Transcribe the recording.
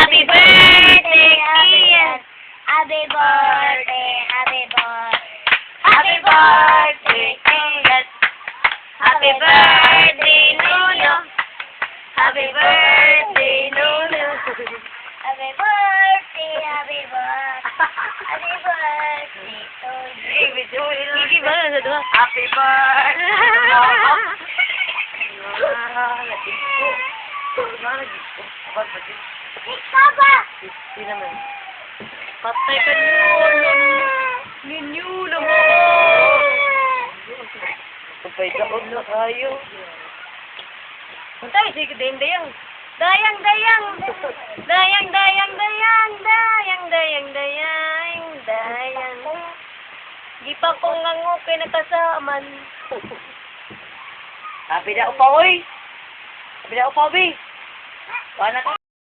Happy birthday, Ian! Happy birthday, happy birthday. Happy birthday, Ian! Happy birthday, Nuno! Happy birthday, Nuno! Happy birthday, happy birthday. Happy birthday to you. Hindi ba na doon? Happy birthday! Papa! Hindi naman. Patay ka niyo! Ninyo naman! Kapay taon na kayo. Patay, sige, dayang. Dayang, dayang. Dayang, dayang, dayang. Dayang, dayang, dayang. Dayang. Di pa ko ngango kay nakasaman. Happy na upa, oy! Happy na upa, oy! Paano ka?